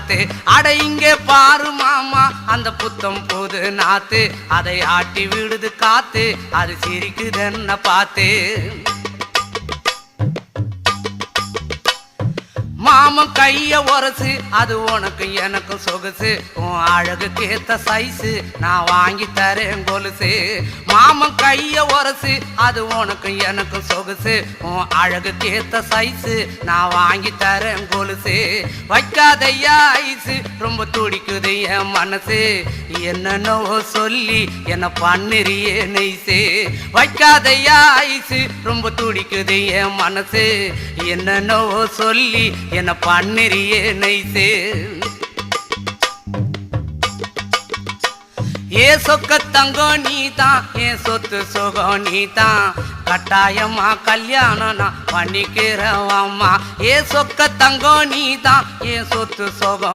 காத்து. அட இங்கே பாரு மாமா அந்த புத்தம் புது நாத்து, அதை ஆட்டி விடுது காத்து, அது சிரிக்குதுன்ன பார்த்து. மாமன் கைய உரசு, அது உனக்கு எனக்கும் சொகுசு, உன் அழகுக்கு ஏத்த சைஸு நான் வாங்கி தரேன் கொலுசு. மாமன் கைய உரசு, அது உனக்கு எனக்கும் சொகுசு, உன் அழகுக்கு ஏத்த சைஸு நான் வாங்கி தரேன் கொலுசு. வைக்காதையா ஐசு, ரொம்ப துடிக்குது என் மனசு, என்னன்னோ சொல்லி என்ன பண்ணிரியே நெய்சு. வைக்காதையா ஐசு, ரொம்ப துடிக்குது என் மனசு, என்னன்னோ சொல்லி என்ன பண்ணிரியே நைசே. ஏ சொக்க தங்கம் நீதான், என் சொத்து சுகம் நீதான், கட்டாயமா கல்யாணம் நான் பண்ணிக்கிறவாம்மா. ஏ சொக்க தங்கம் நீதான், என் சொத்து சுகம்